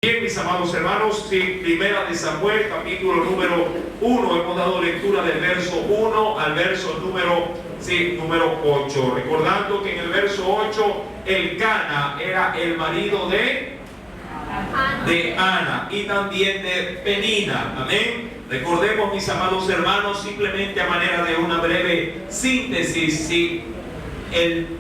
Bien, mis amados hermanos, sí, Primera de Samuel, capítulo número 1, hemos dado lectura del verso 1 al verso número 8. Recordando que en el verso 8, Elcana era el marido de Ana y también de Penina. Amén. Recordemos, mis amados hermanos, simplemente a manera de una breve síntesis, sí, el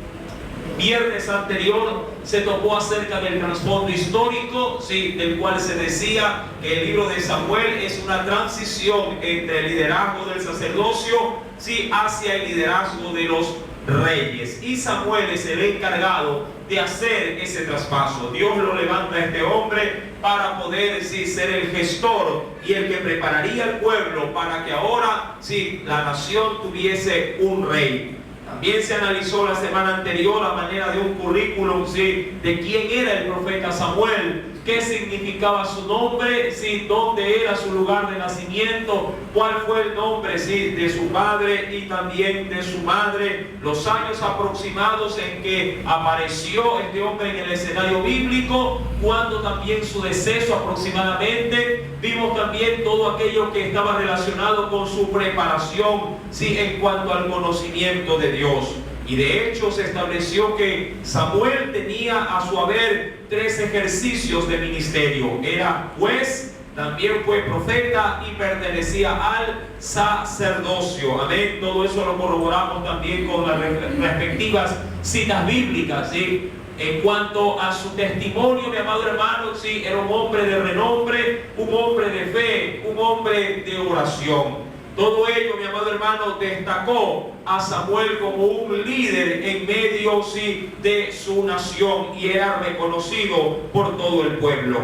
viernes anterior se tocó acerca del trasfondo histórico, sí, del cual se decía que el libro de Samuel es una transición entre el liderazgo del sacerdocio, sí, hacia el liderazgo de los reyes. Y Samuel es el encargado de hacer ese traspaso. Dios lo levanta a este hombre para poder, sí, ser el gestor y el que prepararía al pueblo para que ahora, sí, la nación tuviese un rey. También se analizó la semana anterior a manera de un currículum, ¿sí?, de quién era el profeta Samuel, qué significaba su nombre, ¿sí?, dónde era su lugar de nacimiento, cuál fue el nombre, ¿sí?, de su padre y también de su madre, los años aproximados en que apareció este hombre en el escenario bíblico, cuando también su deceso aproximadamente. Vimos también todo aquello que estaba relacionado con su preparación, ¿sí?, en cuanto al conocimiento de Dios. Y de hecho se estableció que Samuel tenía a su haber 3 ejercicios de ministerio. Era juez, también fue profeta y pertenecía al sacerdocio. Amén. Todo eso lo corroboramos también con las respectivas citas bíblicas, ¿sí? En cuanto a su testimonio, mi amado hermano, sí, era un hombre de renombre, un hombre de fe, un hombre de oración. Todo ello, mi amado hermano, destacó a Samuel como un líder en medio, sí, de su nación, y era reconocido por todo el pueblo.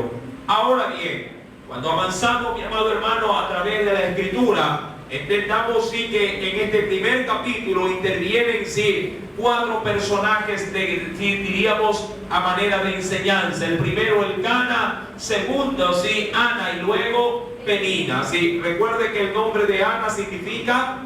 Ahora bien, cuando avanzamos, mi amado hermano, a través de la Escritura, entendamos, sí, que en este primer capítulo intervienen, sí, 4 personajes diríamos a manera de enseñanza. El primero, Elcana; segundo, sí, Ana; y luego Penina. Sí, recuerde que el nombre de Ana significa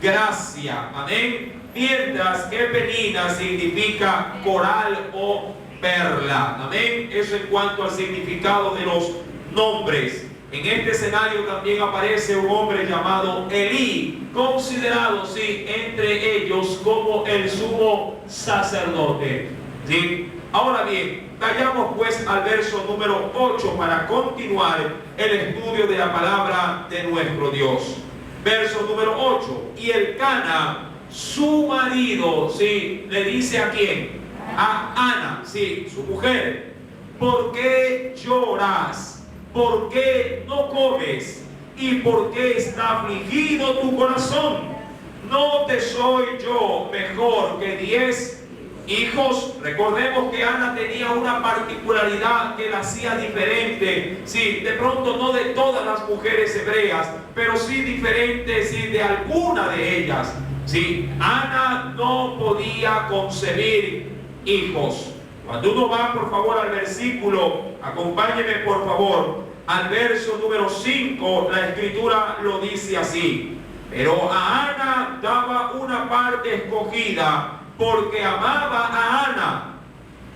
gracia. Amén. Mientras que Penina significa coral o perla. Amén. Eso en cuanto al significado de los nombres. En este escenario también aparece un hombre llamado Elí, considerado, sí, entre ellos como el sumo sacerdote. ¿Sí? Ahora bien, vayamos pues al verso número 8 para continuar el estudio de la palabra de nuestro Dios. Verso número 8. Y Elcana, su marido, sí, le dice ¿a quién? A Ana, sí, su mujer: ¿por qué lloras? ¿Por qué no comes? ¿Y por qué está afligido tu corazón? ¿No te soy yo mejor que 10 hijos? Recordemos que Ana tenía una particularidad que la hacía diferente, sí, de pronto no de todas las mujeres hebreas, pero sí diferente, sí, de alguna de ellas. Sí, Ana no podía concebir hijos. Cuando uno va, por favor, al versículo, acompáñeme por favor, al verso número 5, la Escritura lo dice así: pero a Ana daba una parte escogida, porque amaba a Ana,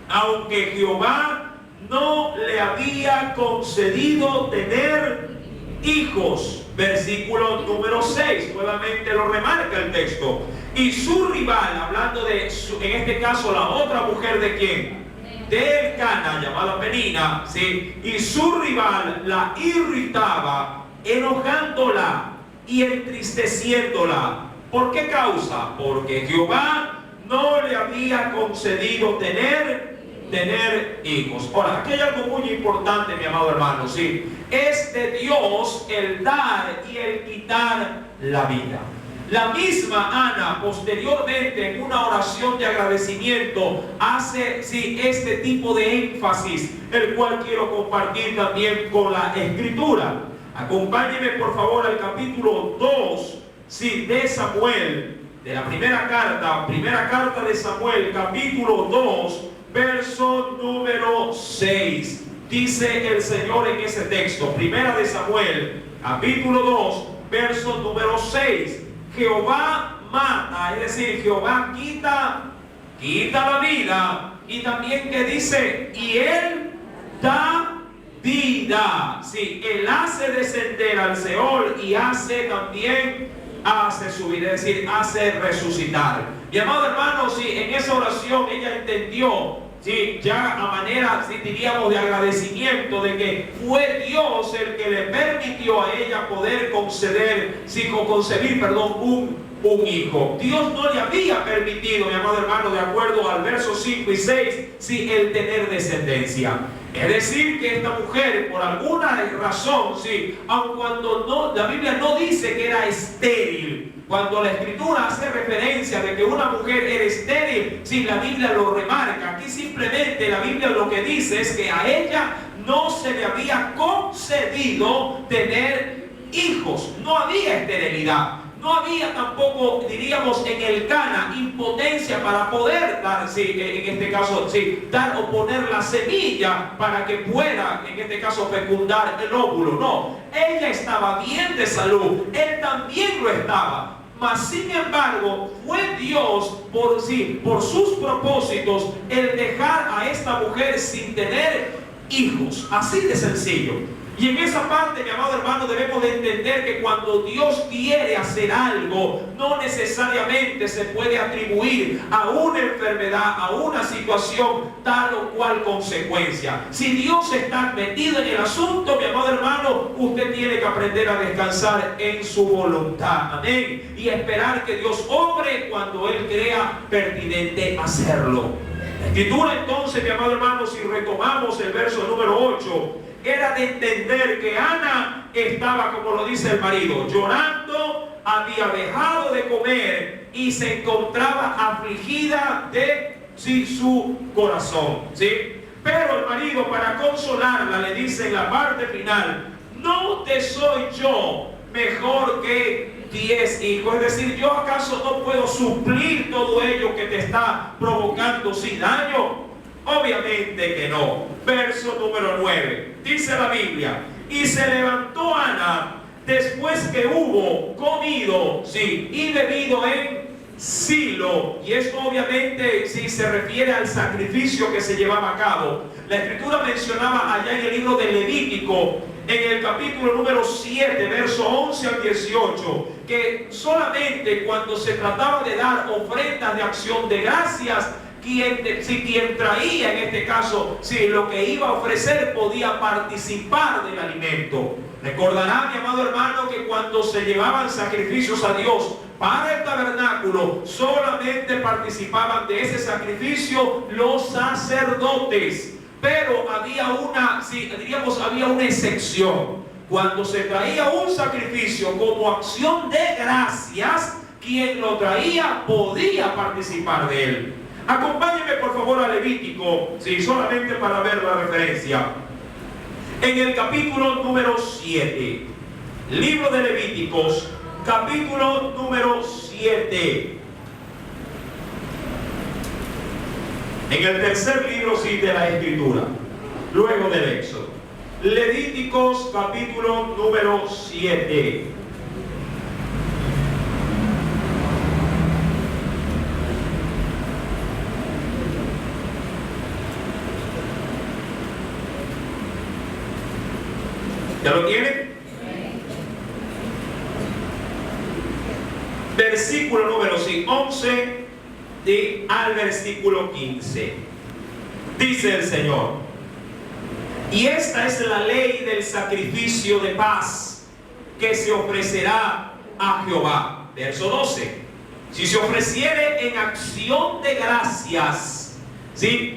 aunque Jehová no le había concedido tener hijos. Versículo número 6, nuevamente lo remarca el texto. Y su rival, hablando de, en este caso, la otra mujer de quién, de Elcana, llamada Penina, ¿sí? Y su rival la irritaba, enojándola y entristeciéndola. ¿Por qué causa? Porque Jehová no le había concedido tener hijos. Ahora, aquí hay algo muy importante, mi amado hermano, ¿sí? Es de Dios el dar y el quitar la vida. La misma Ana, posteriormente, en una oración de agradecimiento, hace, sí, este tipo de énfasis, el cual quiero compartir también con la Escritura. Acompáñenme por favor al capítulo 2, sí, de Samuel, de la primera carta de Samuel, capítulo 2, verso número 6. Dice el Señor en ese texto, Primera de Samuel, capítulo 2, verso número 6. Jehová mata, es decir, Jehová quita la vida. Y también que dice, y Él da vida. vida. Sí, Él hace descender al Seol y hace subir, es decir, hace resucitar. Mi amado hermano, sí, en esa oración ella entendió, sí, ya a manera, sí, diríamos, de agradecimiento de que fue Dios el que le permitió a ella poder concebir, un hijo. Dios no le había permitido, mi amado hermano, de acuerdo al verso 5 y 6, sí, el tener descendencia. Es decir, que esta mujer, por alguna razón, sí, aun cuando no, la Biblia no dice que era estéril. Cuando la Escritura hace referencia de que una mujer era estéril, sí, la Biblia lo remarca. Aquí simplemente la Biblia lo que dice es que a ella no se le había concedido tener hijos. No había esterilidad. No había tampoco, diríamos, en el Cana impotencia para poder dar, sí, en este caso, sí, dar o poner la semilla para que pueda, en este caso, fecundar el óvulo. No, ella estaba bien de salud, él también lo estaba. Mas sin embargo, fue Dios por sus propósitos el dejar a esta mujer sin tener hijos. Así de sencillo. Y en esa parte, mi amado hermano, debemos de entender que cuando Dios quiere hacer algo, no necesariamente se puede atribuir a una enfermedad, a una situación tal o cual consecuencia. Si Dios está metido en el asunto, mi amado hermano, usted tiene que aprender a descansar en su voluntad. Amén. Y esperar que Dios obre cuando Él crea pertinente hacerlo. La Escritura entonces, mi amado hermano, si retomamos el verso número 8, era de entender que Ana estaba, como lo dice el marido, llorando, había dejado de comer y se encontraba afligida de su corazón, ¿sí? Pero el marido, para consolarla, le dice en la parte final: ¿no te soy yo mejor que 10 hijos? Es decir, ¿yo acaso no puedo suplir todo ello que te está provocando sin daño? Obviamente que no. Verso número 9. Dice la Biblia: y se levantó Ana después que hubo comido, sí, y bebido en Silo. Y esto obviamente sí se refiere al sacrificio que se llevaba a cabo. La Escritura mencionaba allá en el libro de Levítico, en el capítulo número 7, verso 11 al 18, que solamente cuando se trataba de dar ofrendas de acción de gracias, quien traía, en este caso, lo que iba a ofrecer, podía participar del alimento. Recordará, mi amado hermano, que cuando se llevaban sacrificios a Dios para el tabernáculo, solamente participaban de ese sacrificio los sacerdotes. Pero había había una excepción. Cuando se traía un sacrificio como acción de gracias, quien lo traía podía participar de él. Acompáñenme por favor a Levítico, solamente para ver la referencia. En el capítulo número 7, libro de Levíticos, capítulo número 7. En el tercer libro de la Escritura, luego del Éxodo. Levíticos, capítulo número 7. ¿Ya lo tienen? Versículo número 11 al versículo 15. Dice el Señor: y esta es la ley del sacrificio de paz que se ofrecerá a Jehová. Verso 12. Si se ofreciere en acción de gracias,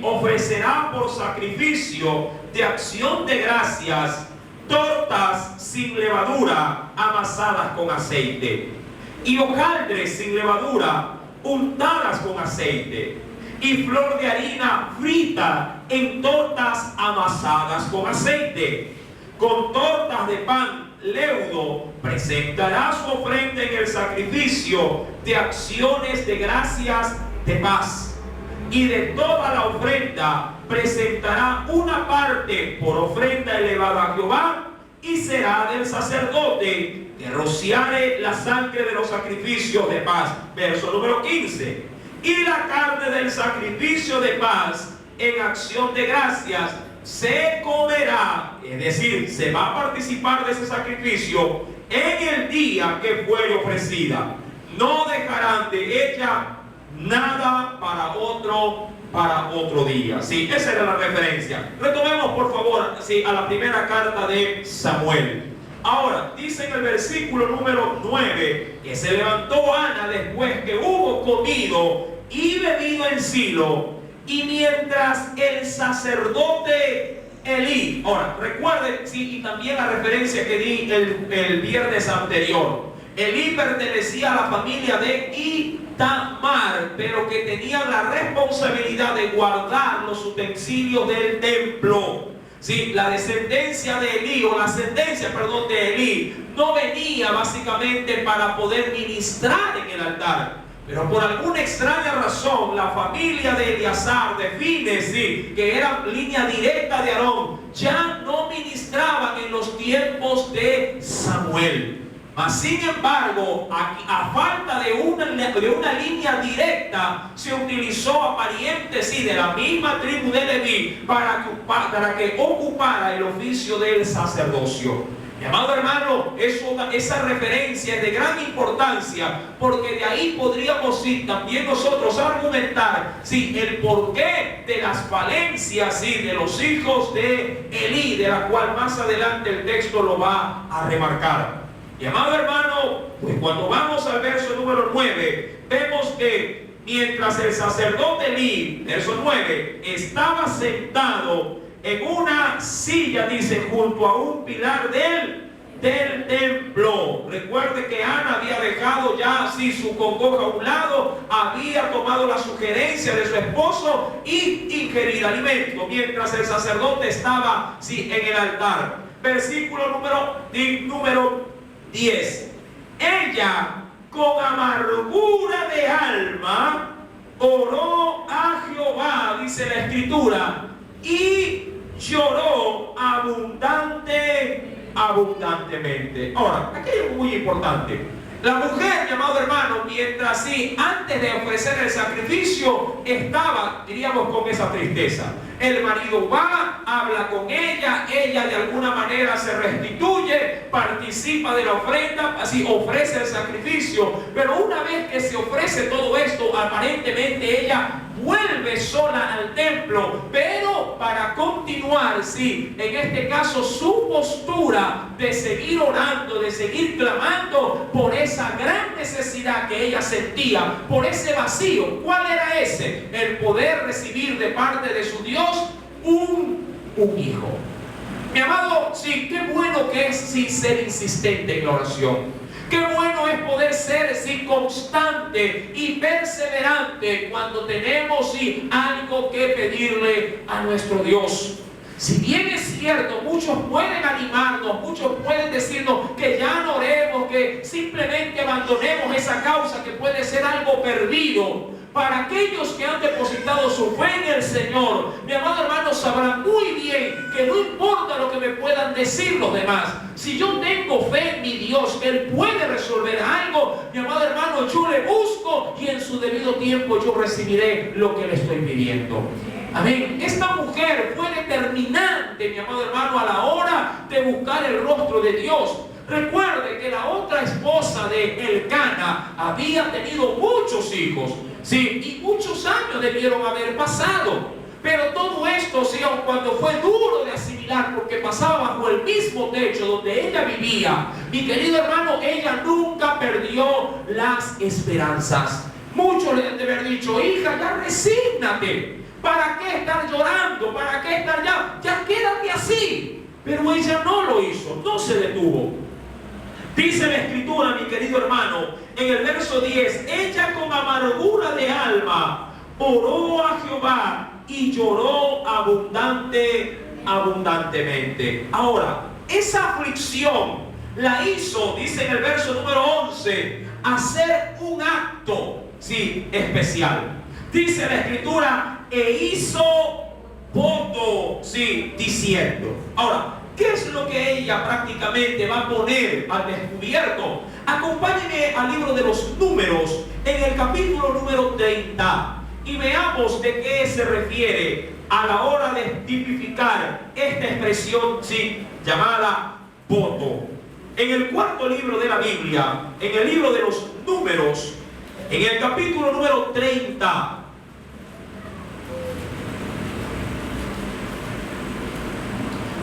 ofrecerá por sacrificio de acción de gracias tortas sin levadura amasadas con aceite, y hojaldres sin levadura untadas con aceite, y flor de harina frita en tortas amasadas con aceite. Con tortas de pan leudo presentará su ofrenda en el sacrificio de acciones de gracias de paz. Y de toda la ofrenda presentará una parte por ofrenda elevada a Jehová, y será del sacerdote que rociare la sangre de los sacrificios de paz. Verso número 15. Y la carne del sacrificio de paz en acción de gracias se comerá, es decir, se va a participar de ese sacrificio en el día que fue ofrecida. No dejarán de ella nada para otro día. Sí, esa era la referencia. Retomemos por favor, sí, a la primera carta de Samuel. Ahora, dice en el versículo número 9, que se levantó Ana después que hubo comido y bebido en Silo, y mientras el sacerdote Elí, ahora, recuerden, sí, y también la referencia que di el viernes anterior, Elí pertenecía a la familia de Itamar, pero que tenía la responsabilidad de guardar los utensilios del templo. Sí, la descendencia de Elí, o la ascendencia, perdón, de Elí, no venía básicamente para poder ministrar en el altar. Pero por alguna extraña razón, la familia de Eleazar, de Fines, sí, que era línea directa de Aarón, ya no ministraban en los tiempos de Samuel. Mas, sin embargo, a falta de una línea directa, se utilizó a parientes, sí, de la misma tribu de Leví para que ocupara el oficio del sacerdocio. Mi amado hermano, esa referencia es de gran importancia, porque de ahí podríamos también nosotros argumentar el porqué de las falencias de los hijos de Elí, de la cual más adelante el texto lo va a remarcar. Mi amado hermano, pues cuando vamos al verso número 9, vemos que mientras el sacerdote Elí, verso 9, estaba sentado en una silla, dice, junto a un pilar del templo. Recuerde que Ana había dejado ya así su congoja a un lado, había tomado la sugerencia de su esposo y ingerir alimento, mientras el sacerdote estaba en el altar. Versículo número 10. Ella, con amargura de alma, oró a Jehová, dice la escritura, y lloró abundantemente. Ahora, aquí hay algo muy importante. La mujer, mi amado hermano, mientras antes de ofrecer el sacrificio, estaba, diríamos, con esa tristeza. El marido va, habla con ella de alguna manera se restituye, participa de la ofrenda, así ofrece el sacrificio. Pero una vez que se ofrece todo esto, aparentemente ella vuelve sola al templo, pero para continuar, en este caso su postura de seguir orando, de seguir clamando por esa gran necesidad que ella sentía, por ese vacío. ¿Cuál era ese? El poder recibir de parte de su Dios un hijo. Mi amado, qué bueno que es ser insistente en la oración. Qué bueno es poder ser constante y perseverante cuando tenemos algo que pedirle a nuestro Dios. Si bien es cierto, muchos pueden animarnos, muchos pueden decirnos que ya no oremos, que simplemente abandonemos esa causa que puede ser algo perdido. Para aquellos que han depositado su fe en el Señor, mi amado hermano, sabrán muy bien que no importa lo que me puedan decir los demás. Si yo tengo fe en mi Dios, que Él puede resolver algo, mi amado hermano, yo le busco y en su debido tiempo yo recibiré lo que le estoy pidiendo. Amén. Esta mujer fue determinante, mi amado hermano, a la hora de buscar el rostro de Dios. Recuerde que la otra esposa de Elcana había tenido muchos hijos, y muchos años debieron haber pasado. Pero todo esto, aun cuando fue duro de asimilar, porque pasaba bajo el mismo techo donde ella vivía, mi querido hermano, ella nunca perdió las esperanzas. Muchos le han de haber dicho: hija, ya resígnate. ¿Para qué estar llorando? ¿Para qué estar ya quédate así? Pero ella no lo hizo, no se detuvo. Dice la escritura, mi querido hermano, en el verso 10, ella con amargura de alma oró a Jehová y lloró abundantemente. Ahora, esa aflicción la hizo, dice en el verso número 11, hacer un acto, especial. Dice la escritura, e hizo voto, diciendo. Ahora, ¿qué es lo que ella prácticamente va a poner al descubierto? Acompáñenme al libro de los Números, en el capítulo número 30, y veamos de qué se refiere a la hora de tipificar esta expresión, sí, llamada voto. En el cuarto libro de la Biblia, en el libro de los Números, en el capítulo número 30,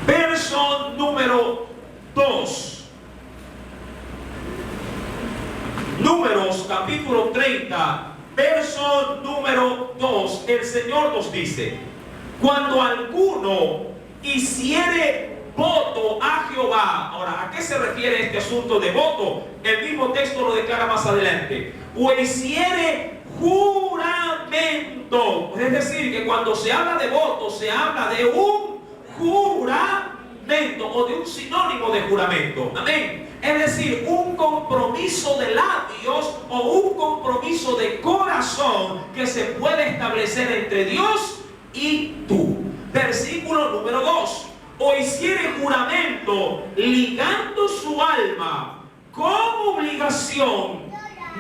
verso número 2. Números capítulo 30, verso número 2. El Señor nos dice: cuando alguno hiciere voto a Jehová. Ahora, ¿a qué se refiere este asunto de voto? El mismo texto lo declara más adelante. O hiciere juramento. Es decir, que cuando se habla de voto, se habla de un juramento o de un sinónimo de juramento. Amén. Es decir, un compromiso de labios o un compromiso de corazón que se puede establecer entre Dios y tú. Versículo número 2. O hiciere juramento ligando su alma con obligación,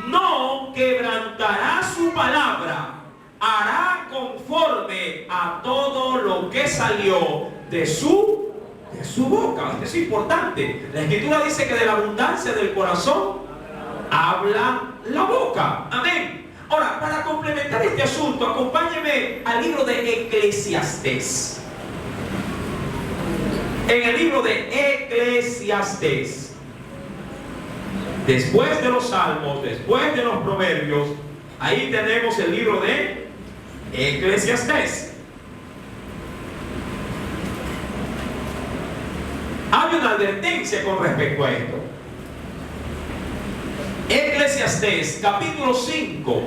no quebrantará su palabra, hará conforme a todo lo que salió de su boca. Esto es importante. La Escritura dice que de la abundancia del corazón habla la boca. Amén. Ahora, para complementar este asunto, acompáñeme al libro de Eclesiastés. En el libro de Eclesiastés, después de los Salmos, después de los Proverbios, ahí tenemos el libro de Eclesiastés. Hay una advertencia con respecto a esto. Eclesiastés, capítulo 5.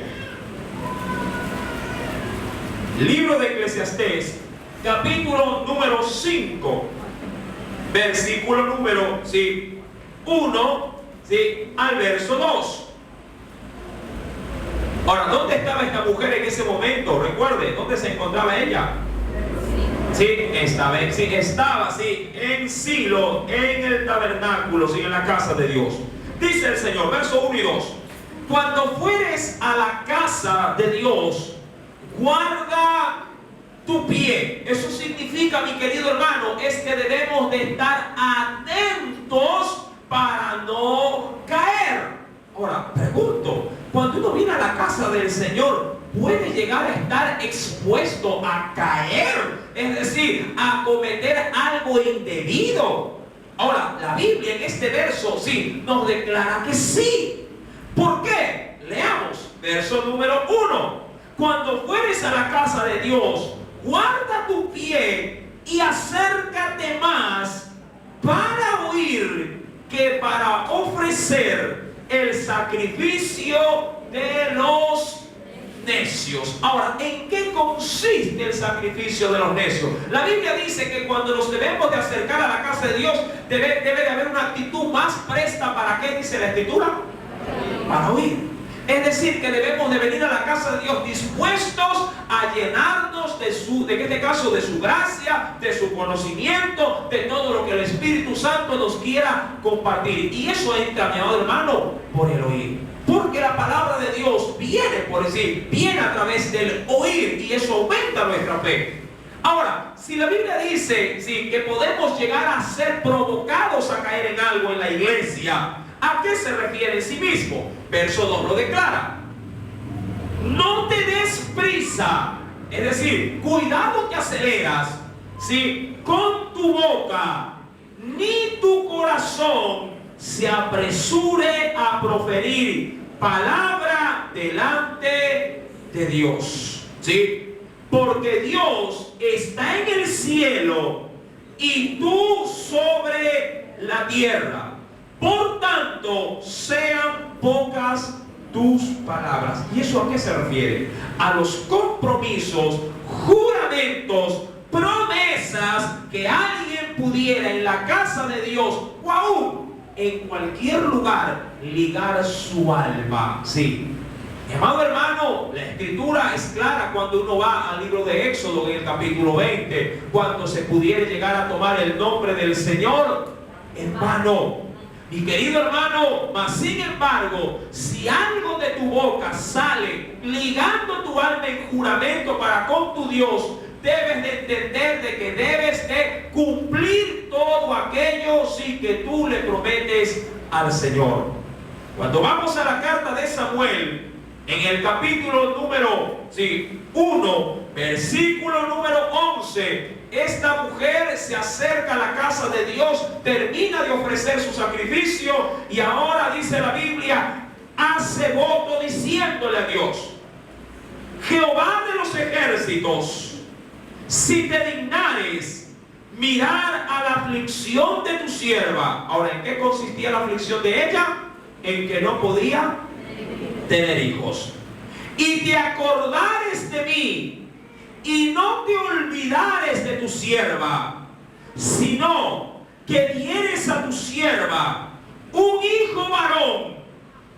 Libro de Eclesiastés, capítulo número 5. Versículo número 1 al verso 2. Ahora, ¿dónde estaba esta mujer en ese momento? Recuerde, ¿dónde se encontraba ella? Estaba en Silo, en el tabernáculo, en la casa de Dios. Dice el Señor, verso 1 y 2: cuando fueres a la casa de Dios, guarda tu pie. Eso significa, mi querido hermano, es que debemos de estar atentos para no caer. Ahora, pregunto, cuando uno viene a la casa del Señor, ¿puede llegar a estar expuesto a caer? Es decir, a cometer algo indebido. Ahora, la Biblia en este verso nos declara que sí. ¿Por qué? Leamos, verso número 1. Cuando fueres a la casa de Dios, guarda tu pie y acércate más para oír que para ofrecer el sacrificio de los necios. Ahora, ¿en qué consiste el sacrificio de los necios? La Biblia dice que cuando nos debemos de acercar a la casa de Dios, debe de haber una actitud más presta. ¿Para qué dice la Escritura? Para oír. Es decir, que debemos de venir a la casa de Dios dispuestos a llenarnos de en este caso, de su gracia, de su conocimiento, de todo lo que el Espíritu Santo nos quiera compartir. Y eso entra, mi amado hermano, por el oír. Porque la palabra de Dios viene viene a través del oír, y eso aumenta nuestra fe. Ahora, si la Biblia dice que podemos llegar a ser provocados a caer en algo en la iglesia, ¿a qué se refiere en sí mismo? Verso 2 lo declara: no te des prisa, es decir, cuidado que aceleras, con tu boca, ni tu corazón se apresure a proferir palabra delante de Dios. Porque Dios está en el cielo y tú sobre la tierra. Por tanto, sean pocas tus palabras. ¿Y eso a qué se refiere? A los compromisos, juramentos, promesas que alguien pudiera en la casa de Dios o aún en cualquier lugar ligar su alma. Mi amado hermano, la Escritura es clara cuando uno va al libro de Éxodo en el capítulo 20, cuando se pudiera llegar a tomar el nombre del Señor en vano. Mi querido hermano, mas sin embargo, si algo de tu boca sale ligando tu alma en juramento para con tu Dios, debes de entender de que debes de cumplir todo aquello sí que tú le prometes al Señor. Cuando vamos a la carta de Samuel, en el capítulo número 1, versículo número 11, esta mujer se acerca a la casa de Dios, termina de ofrecer su sacrificio y ahora dice la Biblia, hace voto diciéndole a Dios: Jehová de los ejércitos, si te dignares mirar a la aflicción de tu sierva. Ahora, ¿en qué consistía la aflicción de ella? En que no podía tener hijos. Y te acordares de mí, y no te olvidares de tu sierva, sino que dieres a tu sierva un hijo varón,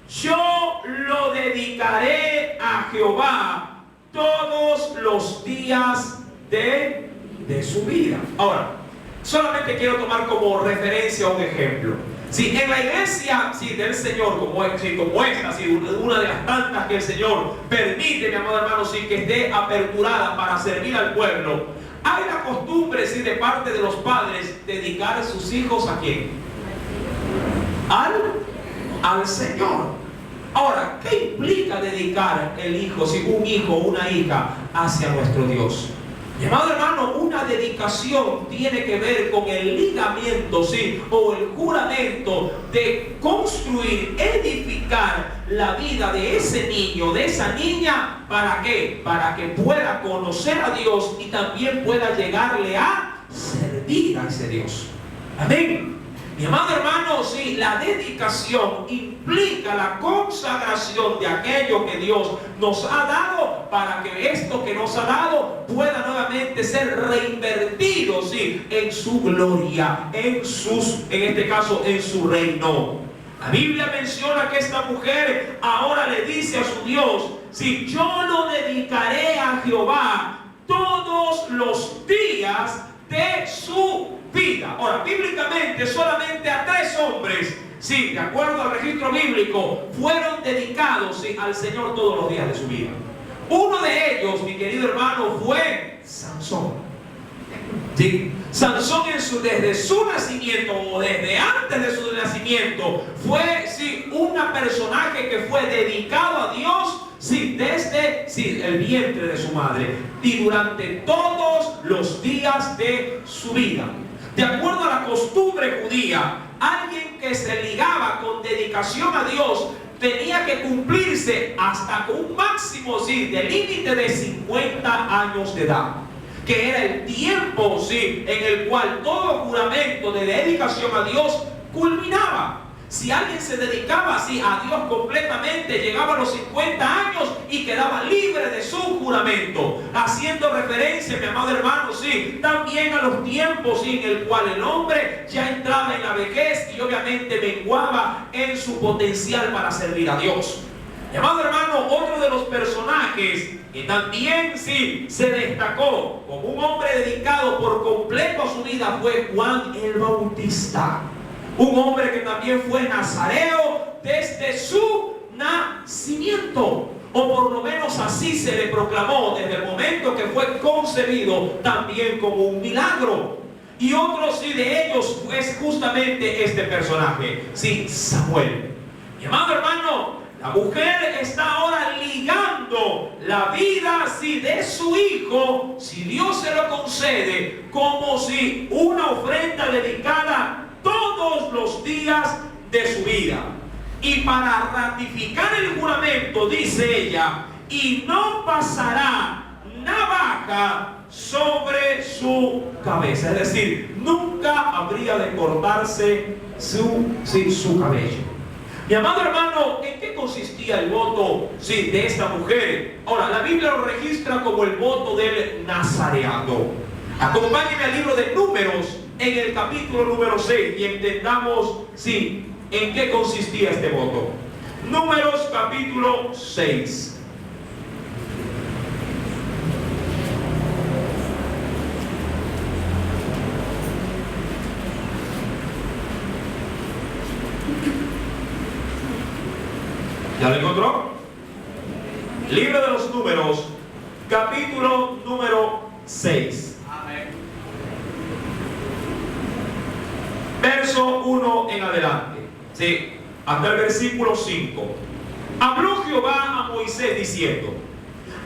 yo lo dedicaré a Jehová todos los días de su vida. Ahora, solamente quiero tomar como referencia un ejemplo. Si en la iglesia del Señor, como esta, una de las tantas que el Señor permite, mi amado hermano, que esté aperturada para servir al pueblo, hay la costumbre, de parte de los padres, dedicar a sus hijos ¿a quién? Al Señor. Ahora, ¿qué implica dedicar el hijo, un hijo o una hija hacia nuestro Dios? Mi amado hermano, una dedicación tiene que ver con el ligamiento, o el juramento de construir, edificar la vida de ese niño, de esa niña. ¿Para qué? Para que pueda conocer a Dios y también pueda llegarle a servir a ese Dios. Amén. Mi amado hermano, la dedicación implica la consagración de aquello que Dios nos ha dado para que esto que nos ha dado pueda nuevamente ser reinvertido, en su gloria, en este caso, en su reino. La Biblia menciona que esta mujer ahora le dice a su Dios, yo lo dedicaré a Jehová todos los días de su vida. Ahora, bíblicamente solamente a 3 hombres, de acuerdo al registro bíblico, fueron dedicados al Señor todos los días de su vida. Uno de ellos, mi querido hermano, fue Sansón. Sansón desde su nacimiento o desde antes de su nacimiento fue un personaje que fue dedicado a Dios desde el vientre de su madre y durante todos los días de su vida. De acuerdo a la costumbre judía, alguien que se ligaba con dedicación a Dios tenía que cumplirse hasta con un máximo de límite de 50 años de edad, que era el tiempo en el cual todo juramento de dedicación a Dios culminaba. Si alguien se dedicaba a Dios completamente, llegaba a los 50 años y quedaba libre de su juramento, haciendo referencia, mi amado hermano, también a los tiempos en el cual el hombre ya entraba en la vejez y obviamente menguaba en su potencial para servir a Dios. Mi amado hermano, otro de los personajes que también se destacó como un hombre dedicado por completo a su vida fue Juan el Bautista. Un hombre que también fue nazareo desde su nacimiento, o por lo menos así se le proclamó desde el momento que fue concebido, también como un milagro. Y otro de ellos es justamente este personaje, Samuel. Mi amado hermano, la mujer está ahora ligando la vida de su hijo, si Dios se lo concede, como una ofrenda dedicada todos los días de su vida. Y para ratificar el juramento, dice ella, y no pasará navaja sobre su cabeza. Es decir, nunca habría de cortarse su cabello. Mi amado hermano, ¿en qué consistía el voto de esta mujer? Ahora, la Biblia lo registra como el voto del nazareato. Acompáñenme al libro de Números, en el capítulo número 6, y entendamos en qué consistía este voto. Números capítulo 6. ¿Ya lo encontró? Libro de los Números, capítulo número 6. Verso 1 en adelante, ¿sí? Hasta el versículo 5. Habló Jehová a Moisés diciendo: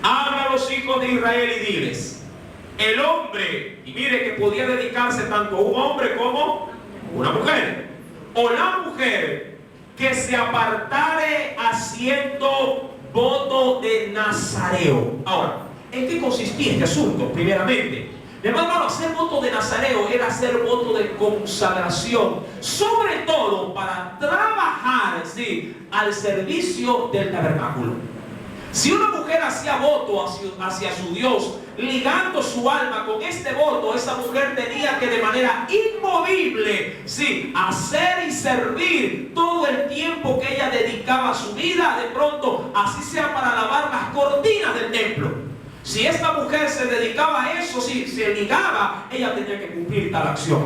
habla a los hijos de Israel y diles: el hombre, y mire que podía dedicarse tanto a un hombre como una mujer, o la mujer que se apartare haciendo voto de nazareo. Ahora, ¿en qué consistía este asunto? Primeramente, hermano, hacer voto de nazareo era hacer voto de consagración, sobre todo para trabajar, ¿sí?, al servicio del tabernáculo. Si una mujer hacía voto hacia su Dios, ligando su alma con este voto, esa mujer tenía que de manera inmovible, sí, hacer y servir todo el tiempo que ella dedicaba a su vida, de pronto, así sea para lavar las cortinas del templo. Si esta mujer se dedicaba a eso, si se ligaba, ella tenía que cumplir tal acción.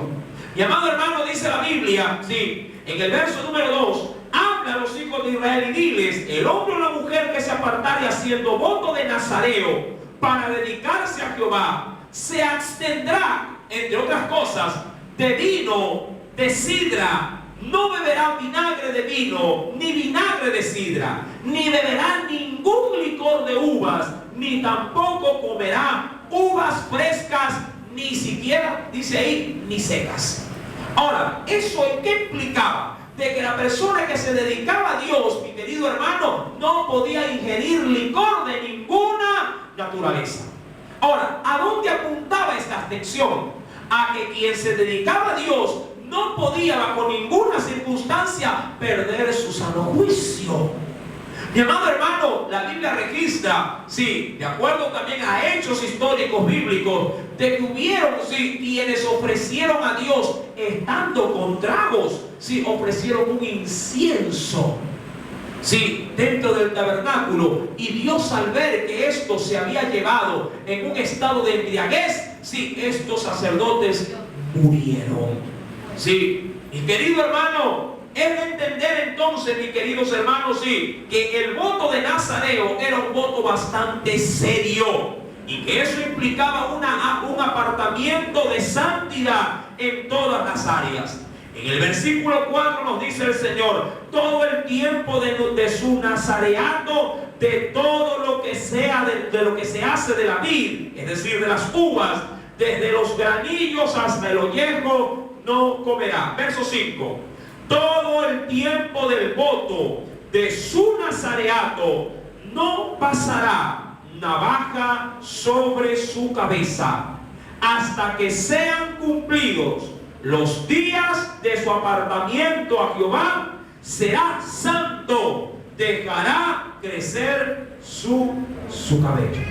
Mi amado hermano, dice la Biblia, sí, en el verso número 2, habla a los hijos de Israel y diles: el hombre o la mujer que se apartare haciendo voto de nazareo para dedicarse a Jehová, se abstendrá, entre otras cosas, de vino, de sidra. No beberá vinagre de vino, ni vinagre de sidra, ni beberá ningún licor de uvas, ni tampoco comerá uvas frescas, ni siquiera, dice ahí, ni secas. Ahora, ¿eso en qué implicaba? De que la persona que se dedicaba a Dios, mi querido hermano, no podía ingerir licor de ninguna naturaleza. Ahora, ¿a dónde apuntaba esta abstención? A que quien se dedicaba a Dios no podía bajo ninguna circunstancia perder su sano juicio. Mi amado hermano, la Biblia registra, sí, de acuerdo también a hechos históricos bíblicos, de que hubieron, sí, quienes ofrecieron a Dios estando con tragos, sí, ofrecieron un incienso, sí, dentro del tabernáculo, y Dios, al ver que esto se había llevado en un estado de embriaguez, sí, estos sacerdotes murieron. Sí, mi querido hermano, es de entender entonces, mis queridos hermanos, sí, que el voto de nazareo era un voto bastante serio y que eso implicaba un apartamiento de santidad en todas las áreas. En el versículo 4 nos dice el Señor: todo el tiempo de su nazareato, de todo lo que sea de lo que se hace de la vid, es decir, de las uvas, desde los granillos hasta el ollejo, no comerá. Verso 5: todo el tiempo del voto de su nazareato no pasará navaja sobre su cabeza hasta que sean cumplidos los días de su apartamiento a Jehová. Será santo, dejará crecer su cabello.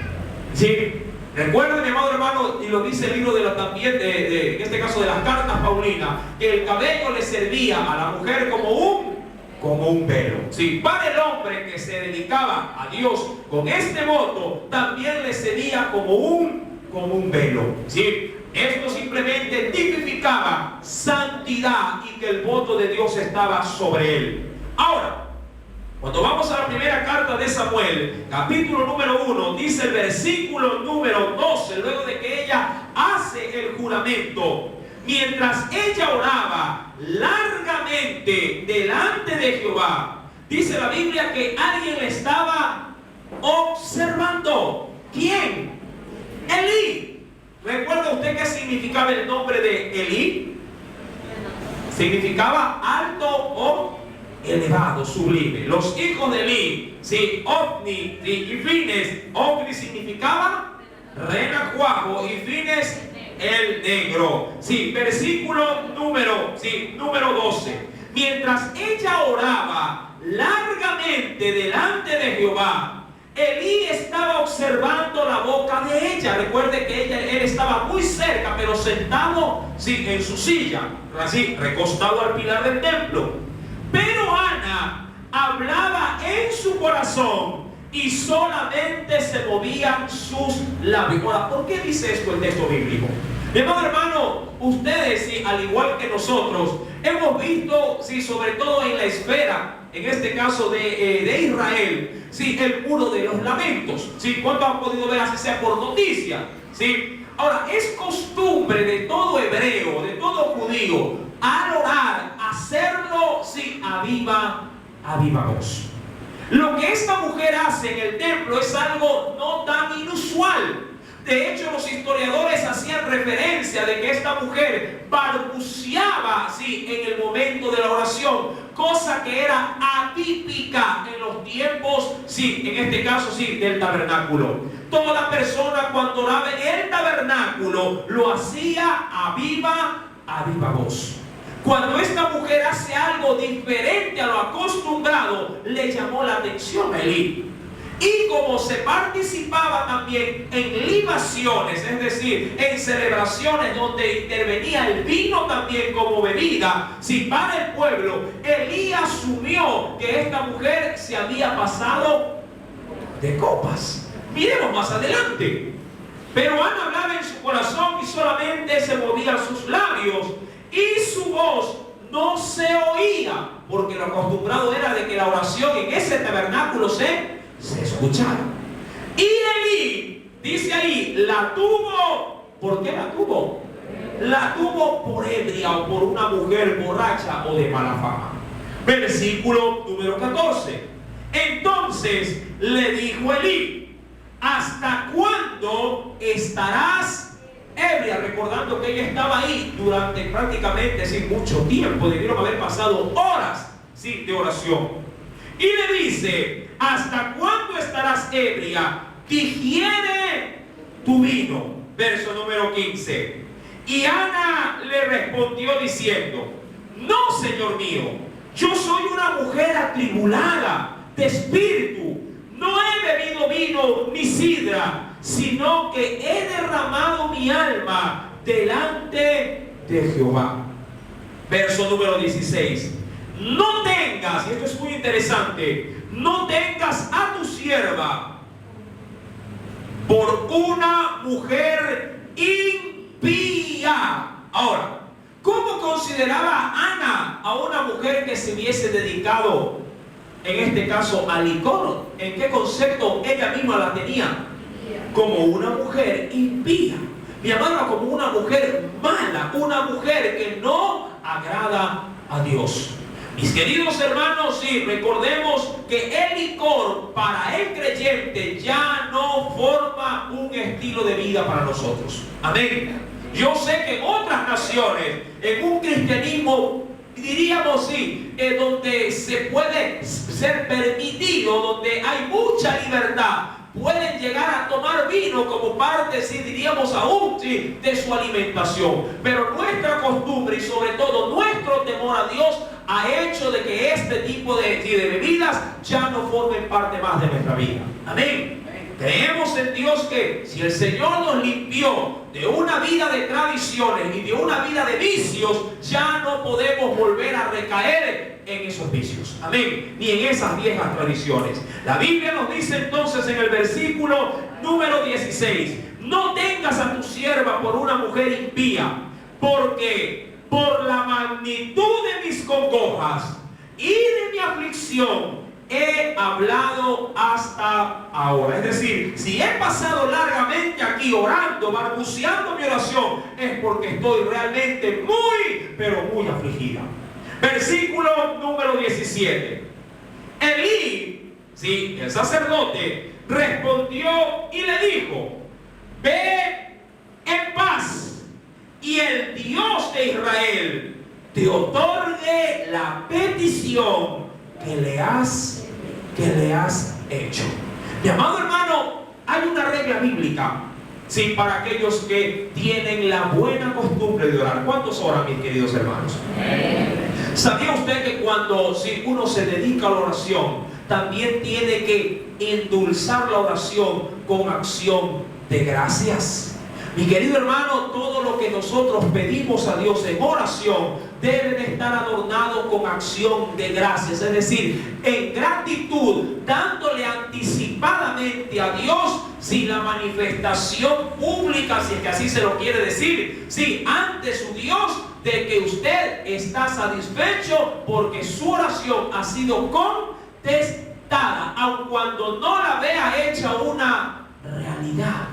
¿Sí? Recuerden, mi amado hermano, y lo dice el libro también en este caso de las cartas paulinas, que el cabello le servía a la mujer como un velo. Sí, para el hombre que se dedicaba a Dios con este voto, también le servía como un velo. Sí, esto simplemente tipificaba santidad y que el voto de Dios estaba sobre él. Ahora, cuando vamos a la primera carta de Samuel, capítulo número 1, dice el versículo número 12, luego de que ella hace el juramento: mientras ella oraba largamente delante de Jehová, dice la Biblia que alguien le estaba observando. ¿Quién? Elí. ¿Recuerda usted qué significaba el nombre de Elí? Significaba alto o elevado, sublime. Los hijos de Elí, sí, Ofni, sí, y Fines. Ofni significaba renacuajo y Fines el negro. Sí, versículo número 12. Mientras ella oraba largamente delante de Jehová, Elí estaba observando la boca de ella. Recuerde que él estaba muy cerca, pero sentado, sí, en su silla, así, recostado al pilar del templo. Pero Ana hablaba en su corazón y solamente se movían sus labios. Ahora, ¿por qué dice esto el texto bíblico? Mi amado hermano, ustedes, sí, al igual que nosotros, hemos visto, sí, sobre todo en la esfera, en este caso de Israel, sí, el muro de los lamentos. Sí, ¿cuántos han podido ver, así sea por noticia? Sí, Ahora, es costumbre de todo hebreo, de todo judío, al orar, hacerlo a viva voz. Lo que esta mujer hace en el templo es algo no tan inusual. De hecho, los historiadores hacían referencia de que esta mujer balbuceaba en el momento de la oración, cosa que era atípica en los tiempos, en este caso del tabernáculo. Toda persona cuando oraba en el tabernáculo lo hacía a viva voz. Cuando esta mujer hace algo diferente a lo acostumbrado, le llamó la atención a Elí. Y como se participaba también en libaciones, es decir, en celebraciones donde intervenía el vino también como bebida, para el pueblo, Elí asumió que esta mujer se había pasado de copas. Miremos más adelante. Pero Ana hablaba en su corazón y solamente se movían sus labios y su voz no se oía, porque lo acostumbrado era de que la oración en ese tabernáculo se escuchara. Y Elí, dice ahí, la tuvo. ¿Por qué la tuvo? La tuvo por ebria o por una mujer borracha o de mala fama. Versículo número 14. Entonces le dijo Elí: ¿hasta cuándo estarás ebria? Recordando que ella estaba ahí durante prácticamente mucho tiempo. Debieron haber pasado horas de oración. Y le dice: ¿hasta cuándo estarás ebria? Digiere tu vino. Verso número 15. Y Ana le respondió diciendo: no, Señor mío, yo soy una mujer atribulada de espíritu. No he bebido vino ni sidra, sino que he derramado mi alma delante de Jehová. Verso número 16. No tengas, y esto es muy interesante, no tengas a tu sierva por una mujer impía. Ahora, ¿cómo consideraba Ana a una mujer que se hubiese dedicado, en este caso, al licor? ¿En qué concepto ella misma la tenía? Como una mujer impía. Mi amada, como una mujer mala, una mujer que no agrada a Dios. Mis queridos hermanos, recordemos que el licor para el creyente ya no forma un estilo de vida para nosotros. Amén. Yo sé que en otras naciones, en un cristianismo, diríamos donde se puede ser permitido, donde hay mucha libertad, pueden llegar a tomar vino como parte, diríamos aún, de su alimentación. Pero nuestra costumbre y sobre todo nuestro temor a Dios ha hecho de que este tipo de bebidas ya no formen parte más de nuestra vida. Amén. Creemos en Dios que si el Señor nos limpió de una vida de tradiciones y de una vida de vicios, ya no podemos volver a recaer en esos vicios. Amén. Ni en esas viejas tradiciones. La Biblia nos dice entonces en el versículo número 16: no tengas a tu sierva por una mujer impía, porque por la magnitud de mis congojas y de mi aflicción he hablado hasta ahora. Es decir, si he pasado largamente aquí orando, balbuceando mi oración, es porque estoy realmente muy, pero muy afligida. Versículo número 17. Elí, el sacerdote, respondió y le dijo: ve en paz, y el Dios de Israel te otorgue la petición que le has hecho. Mi amado hermano, hay una regla bíblica, para aquellos que tienen la buena costumbre de orar. ¿Cuántos oran, mis queridos hermanos? ¿Sabía usted que cuando uno se dedica a la oración, también tiene que endulzar la oración con acción de gracias? Mi querido hermano, todo lo que nosotros pedimos a Dios en oración debe de estar adornado con acción de gracias, es decir, en gratitud, dándole anticipadamente a Dios la manifestación pública, si es que así se lo quiere decir, ante su Dios, de que usted está satisfecho porque su oración ha sido contestada, aun cuando no la vea hecha una realidad.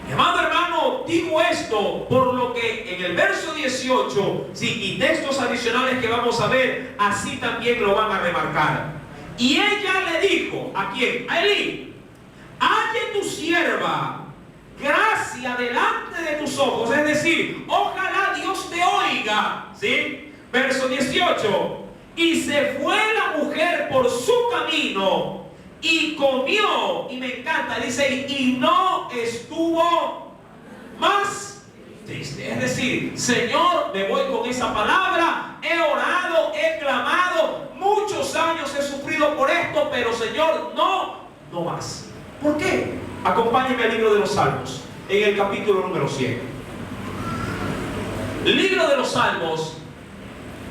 Mi amado hermano, digo esto por lo que en el verso 18, sí, y textos adicionales que vamos a ver, así también lo van a remarcar. Y ella le dijo, ¿a quién? A Elí: halle tu sierva gracia delante de tus ojos. Es decir, ojalá Dios te oiga. ¿Sí? Verso 18. Y se fue la mujer por su camino y comió. Y me encanta, dice, y no estuvo más triste. Es decir, Señor, me voy con esa palabra. He orado, he clamado, muchos años he sufrido por esto, pero Señor, no más. ¿Por qué? Acompáñenme al libro de los Salmos, en el capítulo número 100. Libro de los Salmos,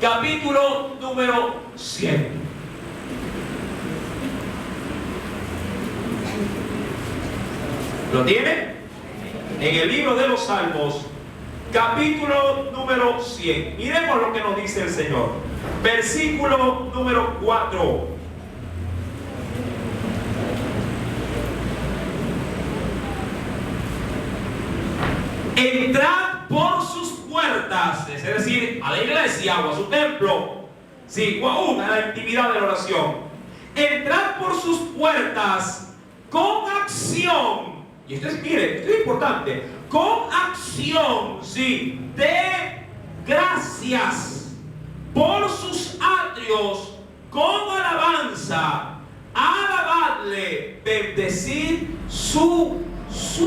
capítulo número 100. ¿Lo tiene? En el libro de los Salmos, capítulo número 100. Miremos lo que nos dice el Señor. Versículo número 4. Entrad por sus puertas, es decir, a la iglesia o a su templo, sí, o aún a la intimidad de la oración. Entrad por sus puertas con acción, y esto es, mire, esto es importante, con acción, sí, de gracias, por sus atrios, con alabanza, alabadle, bendecid su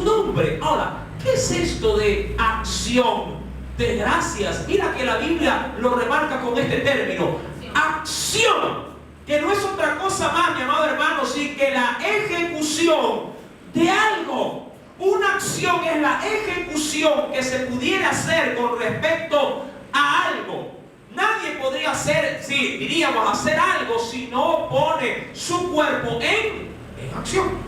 nombre. Ahora, ¿qué es esto de acción de gracias? Mira que la Biblia lo remarca con este término, acción, que no es otra cosa más, mi amado hermano, sino que la ejecución de algo. Una acción es la ejecución que se pudiera hacer con respecto a algo. Nadie podría hacer, sí, diríamos, hacer algo si no pone su cuerpo en acción.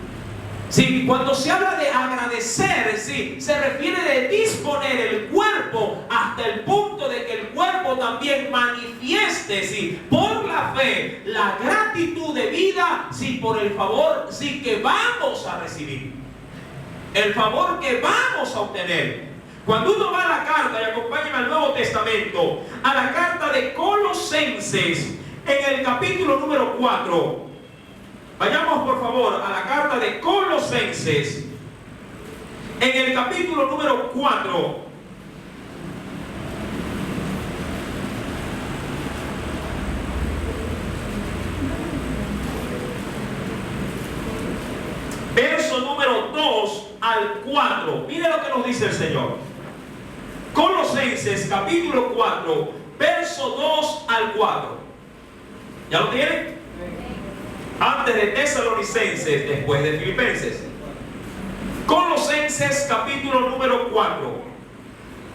Sí, cuando se habla de agradecer, sí, se refiere de disponer el cuerpo hasta el punto de que el cuerpo también manifieste, sí, por la fe, la gratitud de vida, sí, por el favor, sí, que vamos a recibir, el favor que vamos a obtener. Cuando uno va a la carta, y acompáñame al Nuevo Testamento, a la carta de Colosenses, en el capítulo número 4, vayamos por favor a la carta de Colosenses, en el capítulo número 4. Verso número 2 al 4. Mire lo que nos dice el Señor. Colosenses capítulo 4, verso 2 al 4. ¿Ya lo tienen? Antes de Tesalonicenses, después de Filipenses. Colosenses capítulo número 4.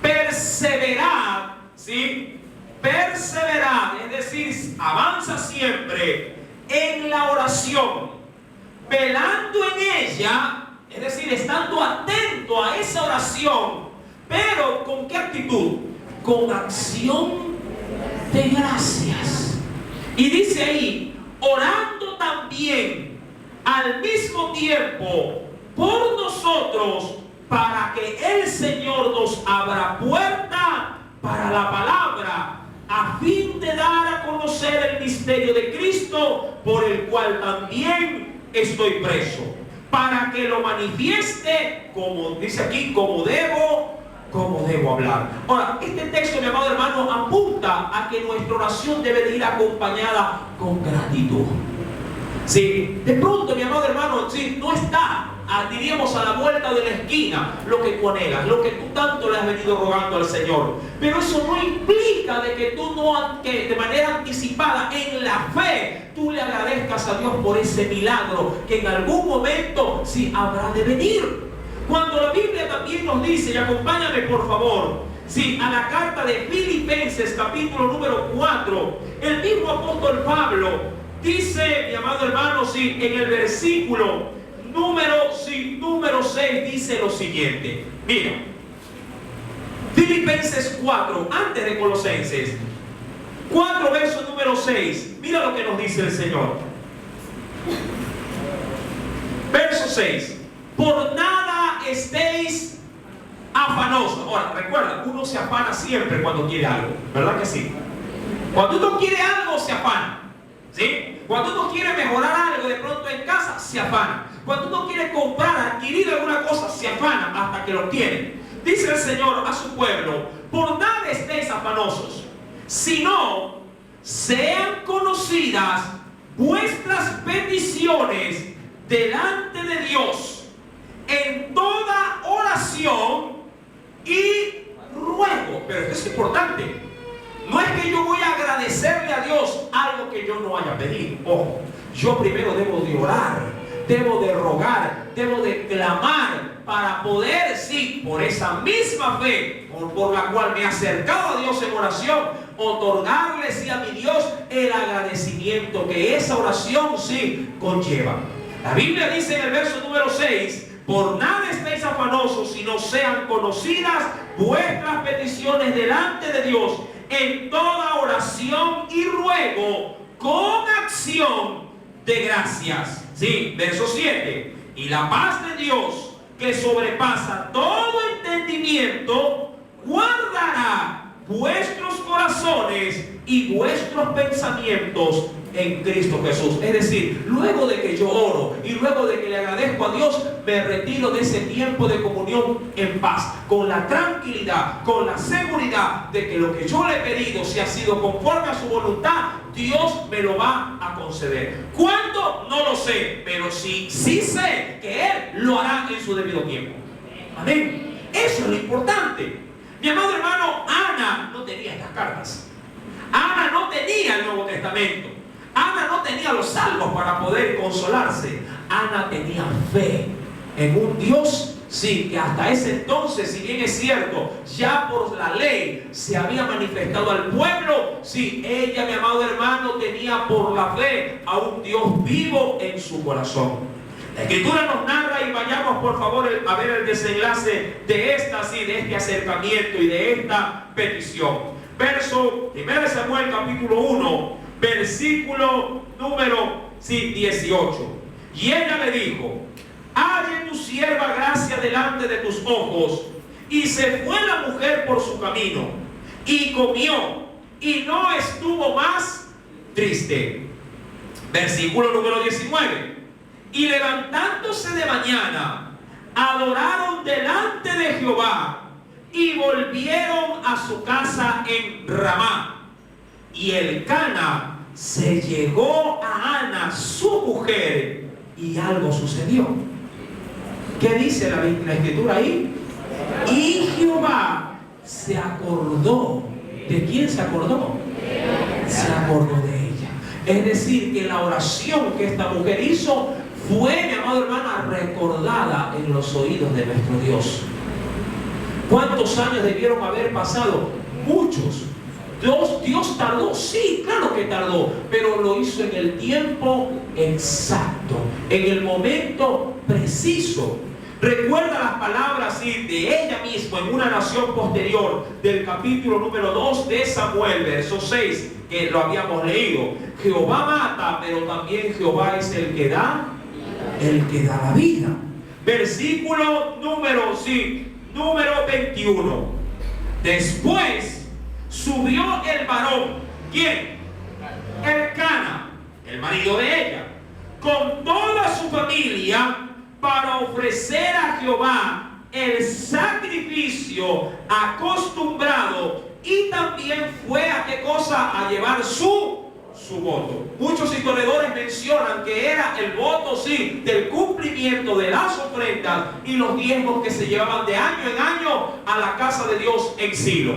Perseverad, ¿sí? Perseverad, es decir, avanza siempre en la oración, velando en ella, es decir, estando atento a esa oración, pero ¿con qué actitud? Con acción de gracias. Y dice ahí, orando también al mismo tiempo por nosotros, para que el Señor nos abra puerta para la palabra, a fin de dar a conocer el misterio de Cristo, por el cual también estoy preso, para que lo manifieste, como dice aquí, como debo hablar. Ahora, este texto, mi amado hermano, apunta a que nuestra oración debe de ir acompañada con gratitud. Sí, de pronto, mi amado hermano, sí, no está, diríamos, a la vuelta de la esquina lo que tú anhelas, lo que tú tanto le has venido rogando al Señor. Pero eso no implica de que tú no, que de manera anticipada, en la fe, tú le agradezcas a Dios por ese milagro que en algún momento sí habrá de venir. Cuando la Biblia también nos dice, y acompáñame por favor, sí, a la carta de Filipenses capítulo número 4, el mismo apóstol Pablo dice, mi amado hermano, sí, en el versículo número 6 dice lo siguiente. Mira, Filipenses 4, antes de Colosenses 4, verso número 6, mira lo que nos dice el Señor. Verso 6: por nada estéis afanosos. Ahora, recuerda, uno se afana siempre cuando quiere algo, ¿verdad que sí? Cuando uno quiere algo, se afana, ¿sí? Cuando uno quiere mejorar algo de pronto en casa, se afana. Cuando uno quiere comprar, adquirir alguna cosa, se afana hasta que lo tiene. Dice el Señor a su pueblo: por nada estéis afanosos, sino sean conocidas vuestras peticiones delante de Dios en toda oración y ruego. Pero esto es importante. No es que yo voy a agradecerle a Dios algo que yo no haya pedido. Ojo, yo primero debo de orar, debo de rogar, debo de clamar para poder, sí, por esa misma fe por la cual me he acercado a Dios en oración, otorgarle, sí, a mi Dios el agradecimiento que esa oración, sí, conlleva. La Biblia dice en el verso número 6: por nada estéis afanosos, sino sean conocidas vuestras peticiones delante de Dios en toda oración y ruego con acción de gracias. Sí, verso 7. Y la paz de Dios, que sobrepasa todo entendimiento, guardará vuestros corazones y vuestros pensamientos en Cristo Jesús. Es decir, luego de que yo oro y luego de que le agradezco a Dios, me retiro de ese tiempo de comunión en paz, con la tranquilidad, con la seguridad de que lo que yo le he pedido, si ha sido conforme a su voluntad, Dios me lo va a conceder. ¿Cuándo? No lo sé, pero sí sé que Él lo hará en su debido tiempo. Amén. Eso es lo importante. Mi amado hermano, Ana no tenía estas cartas. Ana no tenía el Nuevo Testamento. Ana no tenía los salmos para poder consolarse. Ana tenía fe en un Dios, sí, que hasta ese entonces, si bien es cierto, ya por la ley se había manifestado al pueblo, sí, ella, mi amado hermano, tenía por la fe a un Dios vivo en su corazón. La Escritura nos narra, y vayamos por favor a ver el desenlace de este acercamiento y de esta petición. Verso 1 Samuel capítulo 1, versículo número 18. Y ella le dijo: halle tu sierva gracia delante de tus ojos. Y se fue la mujer por su camino, y comió, y no estuvo más triste. Versículo número 19. Y levantándose de mañana, adoraron delante de Jehová, y volvieron a su casa en Ramá. Y Elcana se llegó a Ana, su mujer, y algo sucedió. ¿Qué dice la Escritura ahí? Y Jehová se acordó. ¿De quién se acordó? Se acordó de ella. Es decir, que la oración que esta mujer hizo fue, mi amado hermano, recordada en los oídos de nuestro Dios. ¿Cuántos años debieron haber pasado? Muchos. Dios tardó, sí, claro que tardó, pero lo hizo en el tiempo exacto, en el momento preciso. Recuerda las palabras, sí, de ella misma en una narración posterior del capítulo número 2 de Samuel, verso 6, que lo habíamos leído. Jehová mata, pero también Jehová es el que da la vida. Versículo número 21. Después subió el varón. ¿Quién? Elcana, el marido de ella, con toda su familia, para ofrecer a Jehová el sacrificio acostumbrado, y también fue a qué cosa, a llevar su voto. Muchos historiadores mencionan que era el voto, sí, del cumplimiento de las ofrendas y los diezmos que se llevaban de año en año a la casa de Dios en Silo.